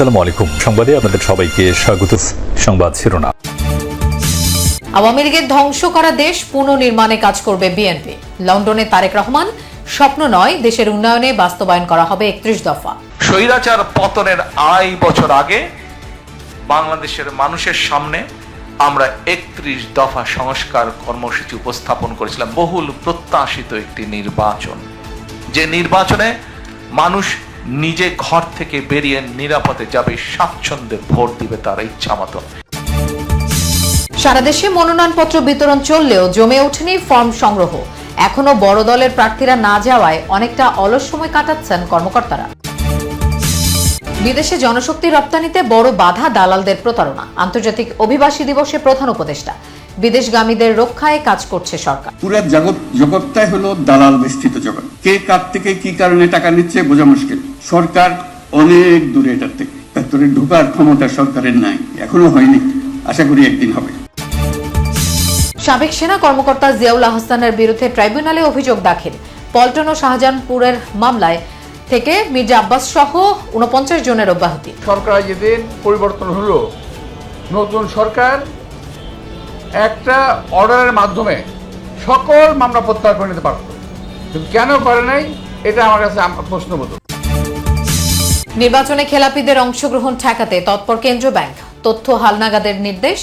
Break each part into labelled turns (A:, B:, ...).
A: আসসালামু আলাইকুম। সংবাদে আপনাদের সবাইকে স্বাগত। সংবাদ শিরোনাম।
B: আওয়ামী লীগের ধ্বংস করা দেশ পুনর্নির্মাণে কাজ করবে বিএনপি। লন্ডনে তারেক রহমান, স্বপ্ন নয়, দেশের উন্নয়নে বাস্তবায়ন করা হবে 31 দফা।
C: স্বৈরাচার পতনের 2.5 বছর আগে বাংলাদেশের মানুষের সামনে আমরা 31 দফা সংস্কার কর্মসূচি উপস্থাপন করেছিলাম। বহুল প্রত্যাশিত একটি নির্বাচন, যে নির্বাচনে মানুষ নিজে ঘর থেকে বেরিয়ে নিরাপদে যাবে, স্বাচ্ছন্দ্যে ভোট দিবে তার ইচ্ছা মতো।
B: সারা দেশে মনোনয়নপত্র বিতরণ চললেও জমে ওঠেনি ফর্ম সংগ্রহ। এখনো বড় দলের প্রার্থীরা না যাওয়ায় অনেকটা অলস সময় কাটাচ্ছেন কর্মকর্তারা। বিদেশে জনশক্তি রপ্তানিতে বড় বাধা দালালদের প্রতারণা। আন্তর্জাতিক অভিবাসী দিবসে প্রধান উপদেষ্টা। বিদেশগামীদের রক্ষায় কাজ করছে সরকার।
D: পুরো জগৎটাই হলো দালাল বেষ্টিত জগৎ। কে কার থেকে কি কারণে টাকা নিচ্ছে বোঝা মুশকিল। সরকার অনেক দূরে এটার থেকে, ভেতরে ঢোকার ক্ষমতা সরকারের নাই, এখনো হয়নি, আশা করি একদিন হবে।
B: সাবেক সেনা কর্মকর্তা জিয়াউল আহসানের বিরুদ্ধে ট্রাইব্যুনালে অভিযোগ দাখিল। পল্টন ও শাহজাহানপুরের মামলায় থেকে মির্জা আব্বাস সহ 49 জনের অব্যাহতি।
E: সরকার যেদিন পরিবর্তন হলো, নতুন সরকার একটা অর্ডারের মাধ্যমে সকল মামলা প্রত্যাহার করে নিতে পারত, কিন্তু কেন করে নাই, এটা আমার কাছে প্রশ্নবোধক।
B: নির্বাচনে খেলাপিদের অংশগ্রহণ ঠেকাতে তৎপর কেন্দ্রীয় ব্যাংক। তথ্য হালনাগাদের নির্দেশ,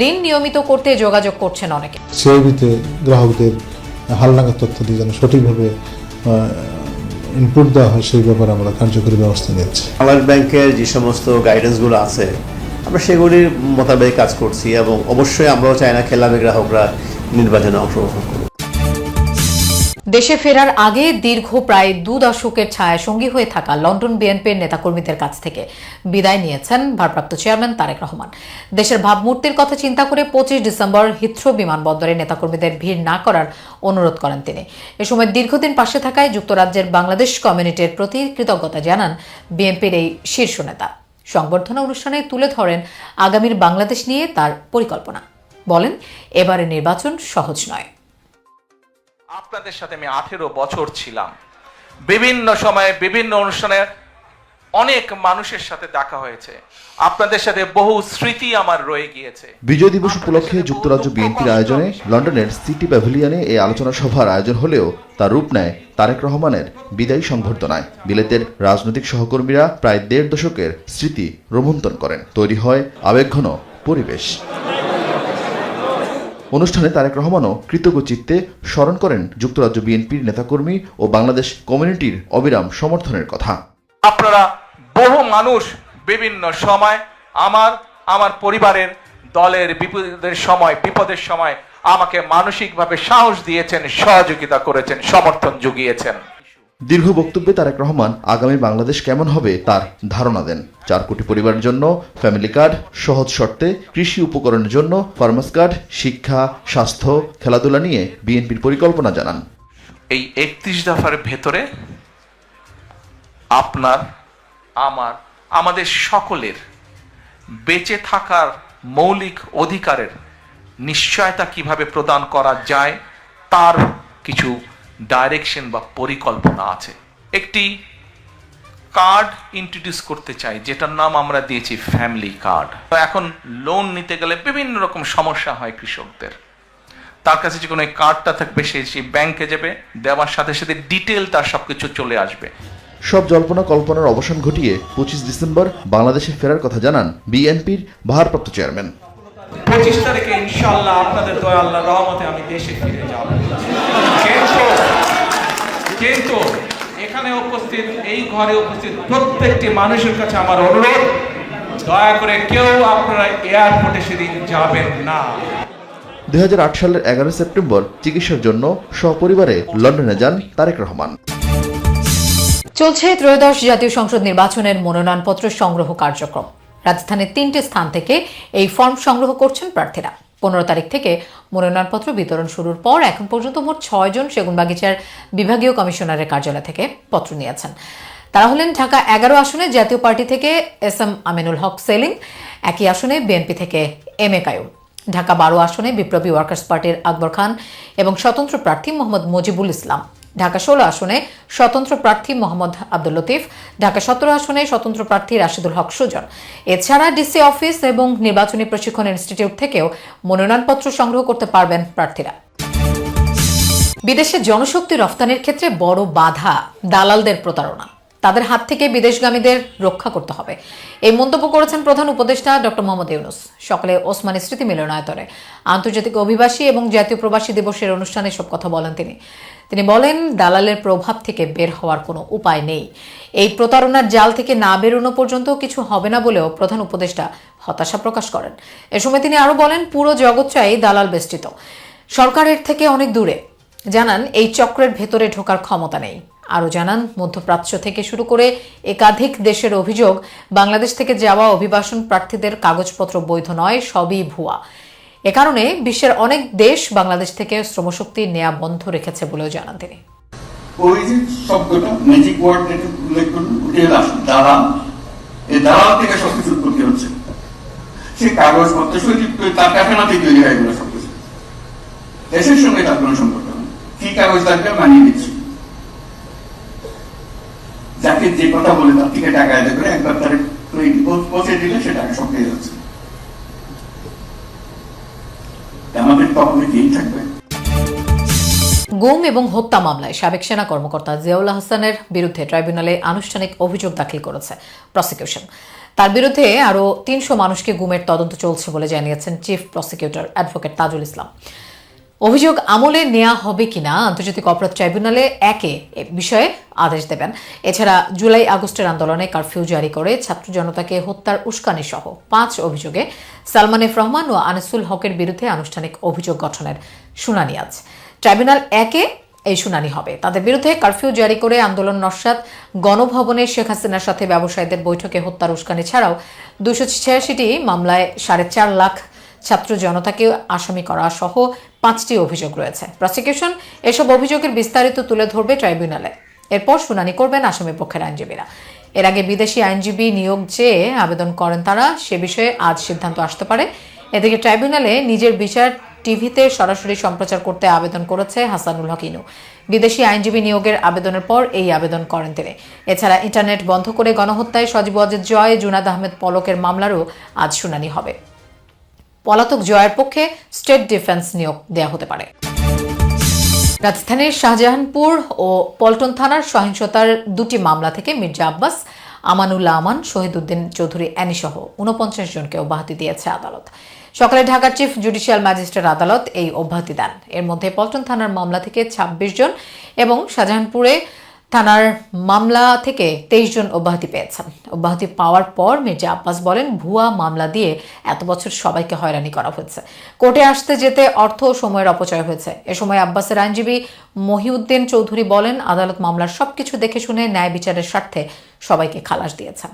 B: ঋণ নিয়মিত করতে যোগাযোগ করছেন অনেকে।
F: সিআইবিতে গ্রাহকদের হালনাগাদ তথ্য দিয়ে যেন সঠিকভাবে ইনপুট দেওয়া হয়, সেই ব্যাপারে আমরা কার্যকরী ব্যবস্থা নিচ্ছি।
G: বাংলাদেশ ব্যাংকের যে সমস্ত গাইডেন্সগুলো আছে আমরা সেগুলির মোতাবেক কাজ করছি, এবং অবশ্যই আমরাও চাই না খেলাপি গ্রাহকরা নির্বাচনে অংশগ্রহণ করুন।
B: দেশে ফেরার আগে দীর্ঘ প্রায় 2 দশকের ছায়া সঙ্গী হয়ে থাকা লন্ডন বিএনপির নেতাকর্মীদের কাছ থেকে বিদায় নিয়েছেন ভারপ্রাপ্ত চেয়ারম্যান তারেক রহমান। দেশের ভাবমূর্তির কথা চিন্তা করে 25 ডিসেম্বর হিথ্রো বিমানবন্দরে নেতাকর্মীদের ভিড় না করার অনুরোধ করেন তিনি। এ সময় দীর্ঘদিন পাশে থাকায় যুক্তরাজ্যের বাংলাদেশ কমিউনিটির প্রতি কৃতজ্ঞতা জানান বিএনপির এই শীর্ষ নেতা। সংবর্ধনা অনুষ্ঠানে তুলে ধরেন আগামীর বাংলাদেশ নিয়ে তার পরিকল্পনা। বলেন, এবারে নির্বাচন সহজ নয়।
C: আপনাদের সাথে আমি 18 বছর ছিলাম, বিভিন্ন সময়ে বিভিন্ন অনুষ্ঠানে অনেক মানুষের সাথে দেখা হয়েছে, আপনাদের সাথে বহু স্মৃতি আমার রয়ে গিয়েছে।
H: বিজয় দিবস উপলক্ষে যুক্তরাজ্য বিএনপির আয়োজনে লন্ডনের সিটি প্যাভিলিয়নে এই আলোচনা সভার আয়োজন হলেও তার রূপ নেয় তারেক রহমানের বিদায়ী সংবর্ধনায়। বিলেতের রাজনৈতিক সহকর্মীরা প্রায় 1.5 দশকের স্মৃতি রোমন্থন করেন, তৈরি হয় আবেগঘন পরিবেশ। অনুষ্ঠানে তারেক রহমানও কৃতজ্ঞ চিত্তে স্মরণ করেন যুক্তরাজ্য বিএনপির নেতাকর্মী ও বাংলাদেশ কমিউনিটির অবিরাম সমর্থনের কথা।
C: আপনারা বহু মানুষ বিভিন্ন সময় আমার পরিবারের দলের বিপদের সময় আমাকে মানসিকভাবে সাহস দিয়েছেন, সহযোগিতা করেছেন, সমর্থন জুগিয়েছেন।
H: দীর্ঘ বক্তব্যে তারেক রহমান আগামী বাংলাদেশ কেমন হবে তার ধারণা দেন। 4 কোটি পরিবারের জন্য ফ্যামিলি কার্ড, সহজ শর্তে কৃষি উপকরণের জন্য ফার্মার্স কার্ড, শিক্ষা, স্বাস্থ্য, খেলাধুলা নিয়ে বিএনপির পরিকল্পনা জানান।
C: এই 31 দফার ভেতরে আপনার, আমাদের সকলের বেঁচে থাকার মৌলিক অধিকারের নিশ্চয়তা কিভাবে প্রদান করা যায় তার কিছু ডাইরেকশন বা পরিকল্পনা আছে। একটি কার্ড ইন্ট্রোডিউস করতে চাই, যেটার নাম আমরা দিয়েছি ফ্যামিলি কার্ড। এখন লোন নিতে গেলে বিভিন্ন রকম সমস্যা হয় কৃষকদের। তার কাছে যখন ওই কার্ডটা থাকবে, সেই ব্যাংকে যাবে, দেওয়ার সাথে সাথে ডিটেল তার সবকিছু চলে আসবে।
H: সব জল্পনা কল্পনার অবসান ঘটিয়ে 25 ডিসেম্বর বাংলাদেশে ফেরার কথা জানান বিএনপির ভারপ্রাপ্ত চেয়ারম্যান।
C: 25 তারিখে ইনশাআল্লাহ আপনাদের দয়া, আল্লাহর রহমতে আমি দেশে ফিরে যাব। কিন্তু এখানে উপস্থিত, এই ঘরে উপস্থিত প্রত্যেকটি মানুষের কাছে আমার অনুরোধ, দয়া করে কেউ আপনারা এয়ারপোর্টে সেদিন যাবেন না।
H: 2008 সালের 11 সেপ্টেম্বর চিকিৎসার জন্য সপরিবারে লন্ডনে যান তারেক রহমান।
B: চলছে ত্রয়োদশ জাতীয় সংসদ নির্বাচনের মনোনয়নপত্র সংগ্রহ কার্যক্রম। রাজধানীর 3টে স্থান থেকে এই ফর্ম সংগ্রহ করছেন প্রার্থীরা। 15 তারিখ থেকে মনোনয়নপত্র বিতরণ শুরুর পর এখন পর্যন্ত মোট 6 জন সেগুনবাগিচার বিভাগীয় কমিশনারের কার্যালয় থেকে পত্র নিয়েছেন। তারা হলেন ঢাকা 11 আসনে জাতীয় পার্টি থেকে এস.এম. আমিনুল হক সেলিম, একই আসনে বিএনপি থেকে এম.এ. কায়ুম, ঢাকা 12 আসনে বিপ্লবী ওয়ার্কার্স পার্টির আকবর খান এবং স্বতন্ত্র প্রার্থী মোহাম্মদ মুজিবুল ইসলাম, ঢাকা 16 আসনে স্বতন্ত্র প্রার্থী মোহাম্মদ আব্দুল লতিফ, ঢাকা 17 আসনে স্বতন্ত্র প্রার্থী রাশিদুল হক সুজন। এছাড়া ডিসি অফিস এবং নির্বাচনী প্রশিক্ষণ ইনস্টিটিউট থেকেও মনোনয়নপত্র সংগ্রহ করতে পারবেন প্রার্থীরা। বিদেশে জনশক্তি রফতানির ক্ষেত্রে বড় বাধা দালালদের প্রতারণা। তাদের হাত থেকে বিদেশগামীদের রক্ষা করতে হবে, এই মন্তব্য করেছেন প্রধান উপদেষ্টা ডক্টর মোহাম্মদ ইউনূস সকালে ওসমানী স্মৃতি মিলনায়তনে আন্তর্জাতিক অভিবাসী এবং জাতীয় প্রবাসী দিবসের অনুষ্ঠানে সব কথা বলেন তিনি বলেন, দালালের প্রভাব থেকে বের হওয়ার কোনো উপায় নেই। এই প্রতারণার জাল থেকে না বেরোনো পর্যন্ত কিছু হবে না বলেও প্রধান উপদেষ্টা হতাশা প্রকাশ করেন। এ সময় তিনি আরো বলেন, পুরো জগৎটাই দালাল বেষ্টিত, সরকারের থেকে অনেক দূরে। জানান, এই চক্রের ভেতরে ঢোকার ক্ষমতা নেই। আরও জানান, মধ্যপ্রাচ্য থেকে শুরু করে একাধিক দেশের অভিযোগ, বাংলাদেশ থেকে যাওয়া অভিবাসন প্রার্থীদের কাগজপত্র বৈধ নয়, সবই ভুয়া। এ কারণে বিশ্বের অনেক দেশ বাংলাদেশ থেকে শ্রমশক্তি নেওয়া বন্ধ রেখেছে বলেও জানান তিনি।
D: ওই যে শব্দটা ম্যাজিক ওয়ার্ড যেটা উল্লেখ করুন, দালাল, এই দালাল থেকে সবকিছু উৎপত্তি হচ্ছে। সে কাগজপত্র সহিত তার কাঠানাতেই তৈরি হয় এগুলো সবকিছু। দেশের সঙ্গে তার কোনো সম্পর্ক নেই। কি কাগজ লাগবে মানিয়ে দিচ্ছি, যাকে যে কথা বলে তার থেকে টাকা আদায় করে একবার তার পৌঁছে দিলে সে টাকা সব পেয়ে যাচ্ছে। আমাদের তখন কি থাকবে?
B: গুম এবং হত্যা মামলায় সাবেক সেনা কর্মকর্তা জিয়াউল হাসানের বিরুদ্ধে ট্রাইব্যুনালে আনুষ্ঠানিক অভিযোগ দাখিল করেছে প্রসিকিউশন। তার বিরুদ্ধে আরও 300 মানুষকে গুমের তদন্ত চলছে বলে জানিয়েছেন chief prosecutor advocate Tajul Islam. অভিযোগ আমলে নেওয়া হবে কিনা আন্তর্জাতিক অপরাধ ট্রাইব্যুনালে এ বিষয়ে আদেশ দেবেন। এছাড়া জুলাই আগস্টের আন্দোলনে কারফিউ জারি করে ছাত্র জনতাকে হত্যার উস্কানি সহ 5 অভিযোগে সালমান এফ রহমান ও আনিসুল হকের বিরুদ্ধে আনুষ্ঠানিক অভিযোগ গঠনের শুনানি আজ ট্রাইব্যুনাল 1-এ এই শুনানি হবে। তাদের বিরুদ্ধে কারফিউ জারি করে আন্দোলন নস্যাৎ, গণভবনে শেখ হাসিনার সাথে ব্যবসায়ীদের বৈঠকে হত্যার উস্কানি ছাড়াও 286টি মামলায় 4.5 লাখ ছাত্র জনতাকে আসামি করা সহ 5টি অভিযোগ রয়েছে। প্রসিকিউশন এসব অভিযোগের বিস্তারিত তুলে ধরবে ট্রাইব্যুনালে। এরপর শুনানি করবেন আসামি পক্ষের আইনজীবীরা। এর আগে বিদেশি আইনজীবী নিয়োগ চেয়ে আবেদন করেন তারা, সে বিষয়ে আজ সিদ্ধান্ত আসতে পারে। এদিকে ট্রাইব্যুনালে নিজের বিচার টিভিতে সরাসরি সম্প্রচার করতে আবেদন করেছে হাসানুল হক ইনু। বিদেশি আইনজীবী নিয়োগের আবেদনের পর এই আবেদন করেন তিনি। এছাড়া ইন্টারনেট বন্ধ করে গণহত্যায় সজীব ওয়াজেদ জয়, জুনাদ আহমেদ পলকের মামলারও আজ শুনানি হবে। পলাতক জয়ের পক্ষে স্টেট ডিফেন্স নিয়োগ দেওয়া হতে পারে। রাজধানীর শাহজাহানপুর ও পল্টন থানার সহিংসতার 2টি মামলা থেকে মির্জা আব্বাস, আমানুল্লাহ আমান, শহীদউদ্দিন চৌধুরী অ্যানিসহ 49 জনকে অব্যাহতি দিয়েছে আদালত। সকালে ঢাকার চিফ জুডিশিয়াল ম্যাজিস্ট্রেট আদালত এই অব্যাহতি দেন। এর মধ্যে পল্টন থানার মামলা থেকে 26 জন এবং শাহজাহানপুরে থানার মামলা থেকে 23 জন অব্যাহতি পেয়েছেন। অব্যাহতি পাওয়ার পর মির্জা আব্বাস বলেন, ভুয়া মামলা দিয়ে এত বছর সবাইকে হয়রানি করা হয়েছে, কোর্টে আসতে যেতে অর্থ ও সময়ের অপচয় হয়েছে। এ সময় আব্বাসের আইনজীবী মহিউদ্দিন চৌধুরী বলেন, আদালত মামলার সবকিছু দেখে শুনে ন্যায় বিচারের স্বার্থে সবাইকে খালাস দিয়েছেন।